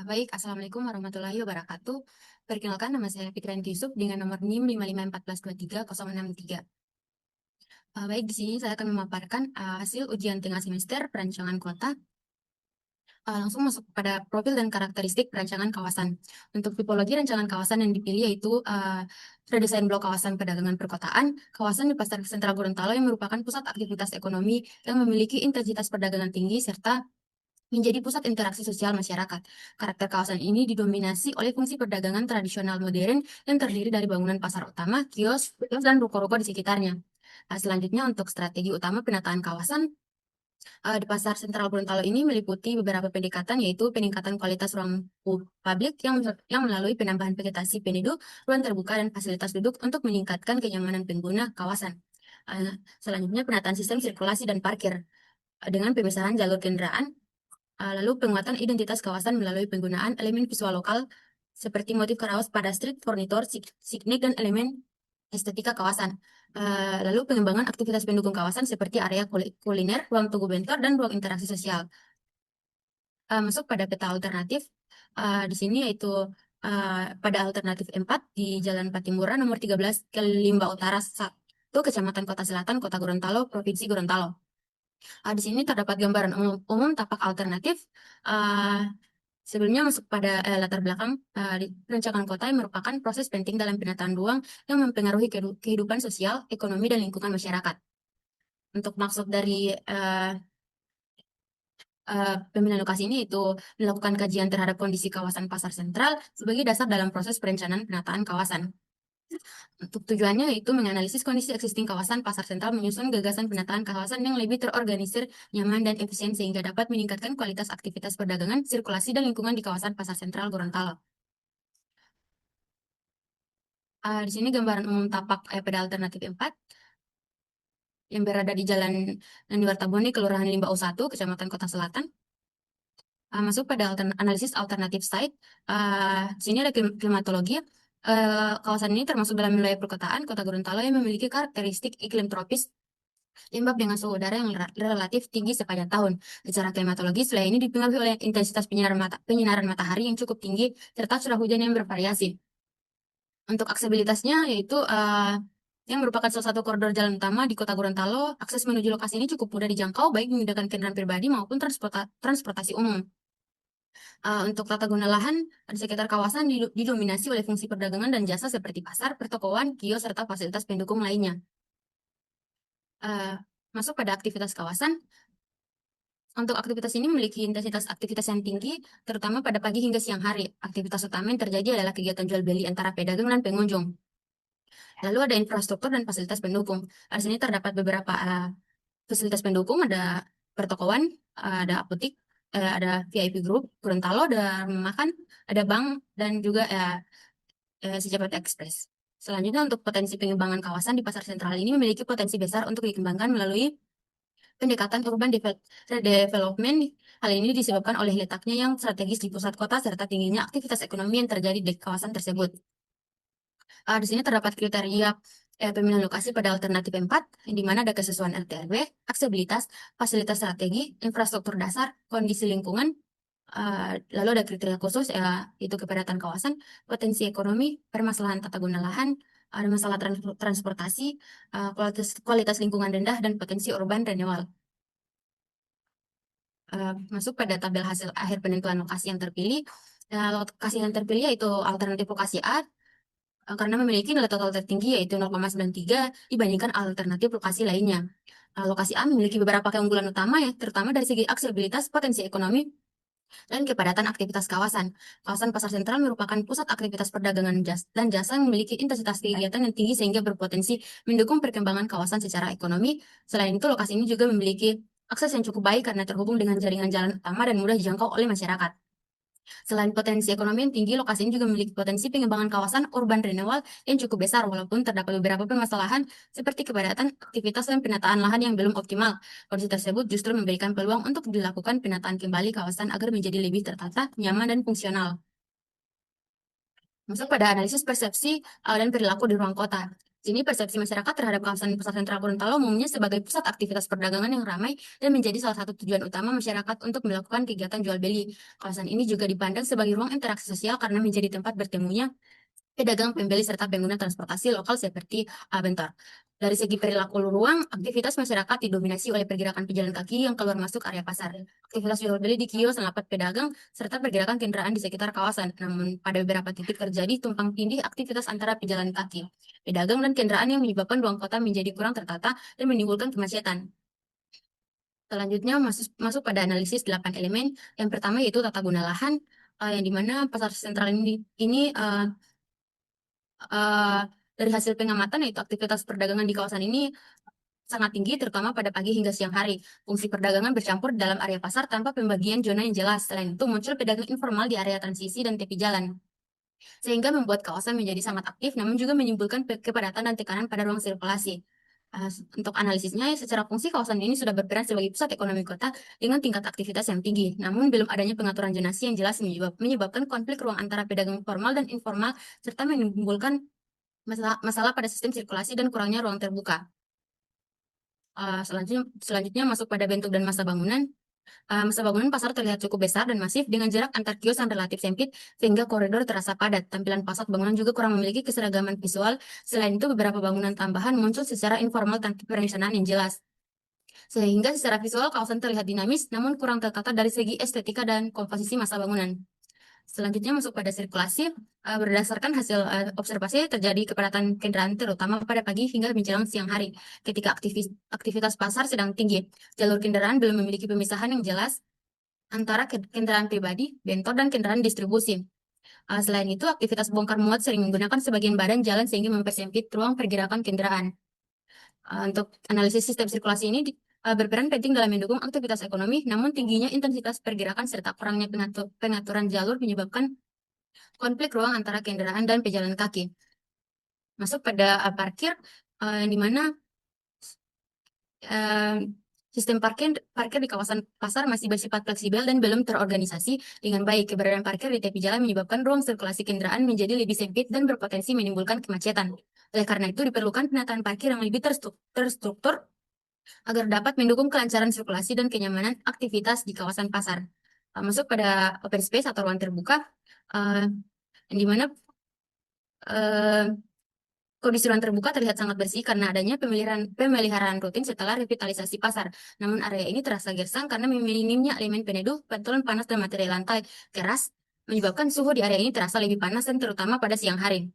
Baik, Assalamualaikum warahmatullahi wabarakatuh. Perkenalkan, nama saya Fikrianti Yusuf dengan nomor NIM 5514230663. Baik, di sini saya akan memaparkan hasil ujian tengah semester perancangan kota. Langsung masuk pada profil dan karakteristik perancangan kawasan. Untuk tipologi rancangan kawasan yang dipilih yaitu redesain blok kawasan perdagangan perkotaan, kawasan di Pasar Sentral Gorontalo yang merupakan pusat aktivitas ekonomi yang memiliki intensitas perdagangan tinggi serta menjadi pusat interaksi sosial masyarakat. Karakter kawasan ini didominasi oleh fungsi perdagangan tradisional modern yang terdiri dari bangunan pasar utama, kios, dan ruko-ruko di sekitarnya. Selanjutnya untuk strategi utama penataan kawasan di Pasar Sentral Gorontalo ini meliputi beberapa pendekatan yaitu peningkatan kualitas ruang publik yang melalui penambahan vegetasi penduduk, ruang terbuka, dan fasilitas duduk untuk meningkatkan kenyamanan pengguna kawasan. Selanjutnya penataan sistem sirkulasi dan parkir dengan pemisahan jalur kendaraan. Lalu penguatan identitas kawasan melalui penggunaan elemen visual lokal seperti motif karaos pada street furniture, signet, dan elemen estetika kawasan. Lalu pengembangan aktivitas pendukung kawasan seperti area kuliner, ruang tunggu bentor, dan ruang interaksi sosial. Masuk pada peta alternatif, di sini yaitu pada alternatif 4 di Jalan Patimura nomor 13 ke Limba Utara 1, Kecamatan Kota Selatan, Kota Gorontalo, Provinsi Gorontalo. Di sini terdapat gambaran umum tapak alternatif. Sebelumnya masuk pada latar belakang di perencanaan kota yang merupakan proses penting dalam penataan ruang yang mempengaruhi kehidupan sosial, ekonomi, dan lingkungan masyarakat. Untuk maksud dari pemilihan lokasi ini itu melakukan kajian terhadap kondisi kawasan pasar sentral sebagai dasar dalam proses perencanaan penataan kawasan. Untuk tujuannya yaitu menganalisis kondisi existing kawasan pasar sentral, menyusun gagasan penataan kawasan yang lebih terorganisir, nyaman, dan efisien sehingga dapat meningkatkan kualitas aktivitas perdagangan, sirkulasi, dan lingkungan di kawasan pasar sentral Gorontalo. Di sini gambaran umum tapak pada alternatif 4 yang berada di Jalan Nandi Wartabone, Kelurahan Limbau 1, Kecamatan Kota Selatan. Masuk pada analisis alternatif site. Di sini ada klimatologi. Kawasan ini termasuk dalam wilayah perkotaan Kota Gorontalo yang memiliki karakteristik iklim tropis lembab dengan suhu udara yang relatif tinggi sepanjang tahun. Secara klimatologis, wilayah ini dipengaruhi oleh intensitas penyinaran matahari yang cukup tinggi serta curah hujan yang bervariasi. Untuk aksesibilitasnya yaitu yang merupakan salah satu koridor jalan utama di Kota Gorontalo, akses menuju lokasi ini cukup mudah dijangkau baik menggunakan kendaraan pribadi maupun transportasi umum. Untuk tata guna lahan di sekitar kawasan didominasi oleh fungsi perdagangan dan jasa seperti pasar, pertokoan, kios, serta fasilitas pendukung lainnya. Masuk pada aktivitas kawasan. Untuk aktivitas ini memiliki intensitas aktivitas yang tinggi, terutama pada pagi hingga siang hari. Aktivitas utama yang terjadi adalah kegiatan jual beli antara pedagang dan pengunjung. Lalu ada infrastruktur dan fasilitas pendukung. Di sini terdapat beberapa fasilitas pendukung, ada pertokoan, ada apotik, ada VIP Group, Gorontalo, ada makan, ada bank, dan juga Sejapat Express. Selanjutnya untuk potensi pengembangan kawasan di pasar sentral ini memiliki potensi besar untuk dikembangkan melalui pendekatan urban development. Hal ini disebabkan oleh letaknya yang strategis di pusat kota serta tingginya aktivitas ekonomi yang terjadi di kawasan tersebut. Di sini terdapat kriteria pemilihan lokasi pada alternatif 4, di mana ada kesesuaian RT/RW, aksesibilitas, fasilitas strategi, infrastruktur dasar, kondisi lingkungan, lalu ada kriteria khusus, yaitu kepadatan kawasan, potensi ekonomi, permasalahan tata guna lahan, ada masalah transportasi, kualitas lingkungan rendah, dan potensi urban renewal. Masuk pada tabel hasil akhir penentuan lokasi yang terpilih. Lokasi yang terpilih yaitu alternatif lokasi A, karena memiliki nilai total tertinggi yaitu 0,93 dibandingkan alternatif lokasi lainnya. Lokasi A memiliki beberapa keunggulan utama ya, terutama dari segi aksesibilitas, potensi ekonomi, dan kepadatan aktivitas kawasan. Kawasan pasar sentral merupakan pusat aktivitas perdagangan dan jasa yang memiliki intensitas kegiatan yang tinggi sehingga berpotensi mendukung perkembangan kawasan secara ekonomi. Selain itu, lokasi ini juga memiliki akses yang cukup baik karena terhubung dengan jaringan jalan utama dan mudah dijangkau oleh masyarakat. Selain potensi ekonomi yang tinggi, lokasi ini juga memiliki potensi pengembangan kawasan urban renewal yang cukup besar walaupun terdapat beberapa permasalahan seperti kepadatan aktivitas dan penataan lahan yang belum optimal. Kondisi tersebut justru memberikan peluang untuk dilakukan penataan kembali kawasan agar menjadi lebih tertata, nyaman, dan fungsional. Masuk pada analisis persepsi dan perilaku di ruang kota. Sini persepsi masyarakat terhadap kawasan Pasar Sentral Gorontalo umumnya sebagai pusat aktivitas perdagangan yang ramai dan menjadi salah satu tujuan utama masyarakat untuk melakukan kegiatan jual beli. Kawasan ini juga dipandang sebagai ruang interaksi sosial karena menjadi tempat bertemunya pedagang, pembeli, serta pengguna transportasi lokal seperti bentor. Dari segi perilaku ruang, aktivitas masyarakat didominasi oleh pergerakan pejalan kaki yang keluar masuk area pasar. Aktivitas jual beli di kios, lapak pedagang, serta pergerakan kendaraan di sekitar kawasan. Namun, pada beberapa titik terjadi tumpang tindih aktivitas antara pejalan kaki, pedagang, dan kendaraan yang menyebabkan ruang kota menjadi kurang tertata dan menimbulkan kemacetan. Selanjutnya masuk pada analisis 8 elemen. Yang pertama yaitu tata guna lahan, yang dimana pasar sentral ini eh, dari hasil pengamatan yaitu aktivitas perdagangan di kawasan ini sangat tinggi terutama pada pagi hingga siang hari. Fungsi perdagangan bercampur dalam area pasar tanpa pembagian zona yang jelas. Selain itu muncul pedagang informal di area transisi dan tepi jalan. Sehingga membuat kawasan menjadi sangat aktif namun juga menimbulkan kepadatan dan tekanan pada ruang sirkulasi. Untuk analisisnya, secara fungsi kawasan ini sudah berperan sebagai pusat ekonomi kota dengan tingkat aktivitas yang tinggi. Namun, belum adanya pengaturan zonasi yang jelas menyebabkan konflik ruang antara pedagang formal dan informal, serta menimbulkan masalah pada sistem sirkulasi dan kurangnya ruang terbuka. Selanjutnya masuk pada bentuk dan masa bangunan. Masa bangunan pasar terlihat cukup besar dan masif dengan jarak antar kios yang relatif sempit sehingga koridor terasa padat. Tampilan fasad bangunan juga kurang memiliki keseragaman visual. Selain itu, beberapa bangunan tambahan muncul secara informal tanpa perencanaan yang jelas. Sehingga secara visual kawasan terlihat dinamis namun kurang tertata dari segi estetika dan komposisi masa bangunan. Selanjutnya masuk pada sirkulasi. Berdasarkan hasil observasi terjadi kepadatan kendaraan terutama pada pagi hingga menjelang siang hari ketika aktivitas pasar sedang tinggi. Jalur kendaraan belum memiliki pemisahan yang jelas antara kendaraan pribadi, bentor, dan kendaraan distribusi. Selain itu, aktivitas bongkar muat sering menggunakan sebagian badan jalan sehingga mempersempit ruang pergerakan kendaraan. Untuk analisis sistem sirkulasi ini berperan penting dalam mendukung aktivitas ekonomi, namun tingginya intensitas pergerakan serta kurangnya pengaturan jalur menyebabkan konflik ruang antara kendaraan dan pejalan kaki. Masuk pada parkir, di mana eh, sistem parkir di kawasan pasar masih bersifat fleksibel dan belum terorganisasi dengan baik. Keberadaan parkir di tepi jalan menyebabkan ruang sirkulasi kendaraan menjadi lebih sempit dan berpotensi menimbulkan kemacetan. Oleh karena itu, diperlukan penataan parkir yang lebih terstruktur agar dapat mendukung kelancaran sirkulasi dan kenyamanan aktivitas di kawasan pasar. Masuk pada open space atau ruang terbuka, uh, di mana uh, kondisi ruang terbuka terlihat sangat bersih karena adanya pemeliharaan rutin setelah revitalisasi pasar. Namun area ini terasa gersang karena minimnya elemen peneduh, pantulan panas dan material lantai keras, menyebabkan suhu di area ini terasa lebih panas dan terutama pada siang hari.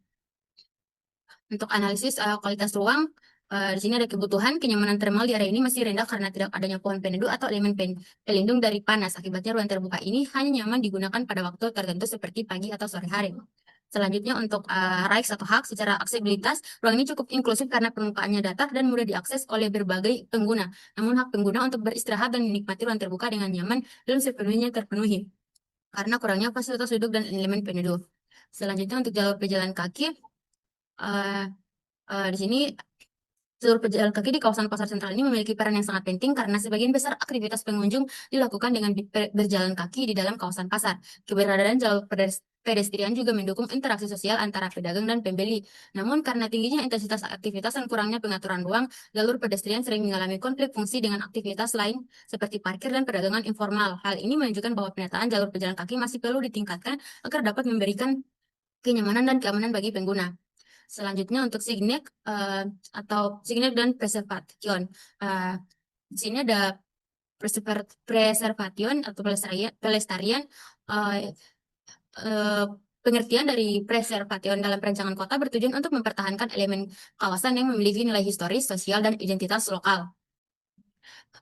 Untuk analisis kualitas ruang, di sini ada kebutuhan kenyamanan termal di area ini masih rendah karena tidak adanya pohon peneduh atau elemen pelindung dari panas. Akibatnya ruang terbuka ini hanya nyaman digunakan pada waktu tertentu seperti pagi atau sore hari. Selanjutnya untuk rights atau hak secara aksesibilitas, ruang ini cukup inklusif karena permukaannya datar dan mudah diakses oleh berbagai pengguna. Namun hak pengguna untuk beristirahat dan menikmati ruang terbuka dengan nyaman belum sepenuhnya terpenuhi karena kurangnya fasilitas duduk dan elemen peneduh. Selanjutnya untuk jalur pejalan kaki, uh, di sini jalur pejalan kaki di kawasan pasar sentral ini memiliki peran yang sangat penting karena sebagian besar aktivitas pengunjung dilakukan dengan berjalan kaki di dalam kawasan pasar. Keberadaan jalur pedestrian juga mendukung interaksi sosial antara pedagang dan pembeli. Namun karena tingginya intensitas aktivitas dan kurangnya pengaturan ruang, jalur pedestrian sering mengalami konflik fungsi dengan aktivitas lain seperti parkir dan perdagangan informal. Hal ini menunjukkan bahwa penataan jalur pejalan kaki masih perlu ditingkatkan agar dapat memberikan kenyamanan dan keamanan bagi pengguna. Selanjutnya untuk signet atau signet dan preservation. Uh, di sini ada preservation atau pelestarian. uh, uh, Pengertian dari preservation dalam perencanaan kota bertujuan untuk mempertahankan elemen kawasan yang memiliki nilai historis, sosial, dan identitas lokal.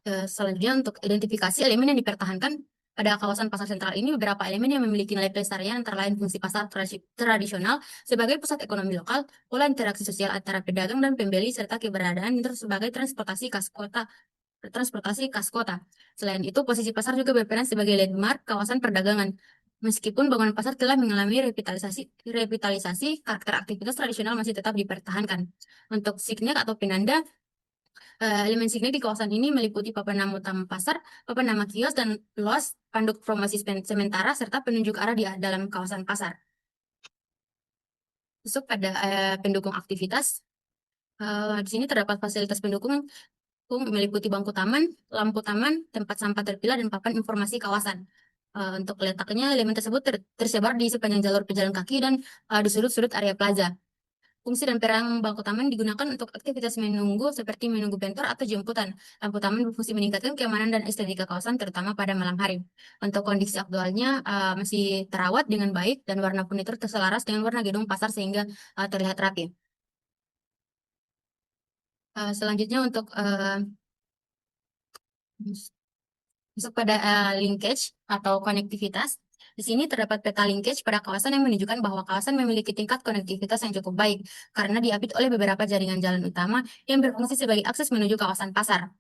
Selanjutnya untuk identifikasi elemen yang dipertahankan pada kawasan pasar sentral ini beberapa elemen yang memiliki nilai pelestarian antara lain fungsi pasar tradisional sebagai pusat ekonomi lokal, pola interaksi sosial antara pedagang dan pembeli serta keberadaan sebagai transportasi khas kota. Selain itu, posisi pasar juga berperan sebagai landmark kawasan perdagangan. Meskipun bangunan pasar telah mengalami revitalisasi, karakter aktivitas tradisional masih tetap dipertahankan. Untuk signet atau penanda, elemen signet di kawasan ini meliputi papan nama utama pasar, papan nama kios, dan los, panduk promosi sementara, serta penunjuk arah di dalam kawasan pasar. Masuk pada pendukung aktivitas. Di sini terdapat fasilitas pendukung meliputi bangku taman, lampu taman, tempat sampah terpilah, dan papan informasi kawasan. Untuk letaknya, elemen tersebut tersebar di sepanjang jalur pejalan kaki dan di sudut-sudut area plaza. Fungsi dan peran bangku taman digunakan untuk aktivitas menunggu seperti menunggu bentor atau jemputan. Lampu taman berfungsi meningkatkan keamanan dan estetika kawasan terutama pada malam hari. Untuk kondisi aktualnya masih terawat dengan baik dan warna furnitur terselaras dengan warna gedung pasar sehingga terlihat rapi. Selanjutnya untuk masuk pada linkage atau konektivitas. Di sini terdapat peta linkage pada kawasan yang menunjukkan bahwa kawasan memiliki tingkat konektivitas yang cukup baik karena diapit oleh beberapa jaringan jalan utama yang berfungsi sebagai akses menuju kawasan pasar.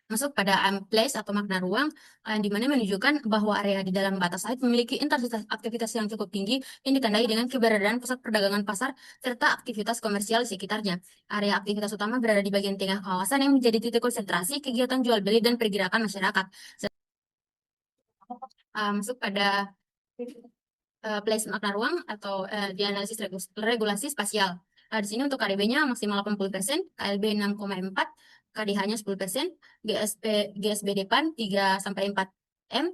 Masuk pada place atau makna ruang, di mana menunjukkan bahwa area di dalam batas site memiliki intensitas aktivitas yang cukup tinggi yang ditandai dengan keberadaan pusat perdagangan pasar serta aktivitas komersial di sekitarnya. Area aktivitas utama berada di bagian tengah kawasan yang menjadi titik konsentrasi kegiatan jual beli dan pergerakan masyarakat. Masuk pada place makna ruang atau dianalisis regulasi spasial. Di sini untuk KDB-nya maksimal 80%, KLB 6,4, KDH-nya 10%, GSB depan 3 sampai 4 M,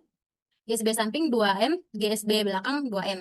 GSB samping 2 M, GSB belakang 2 M.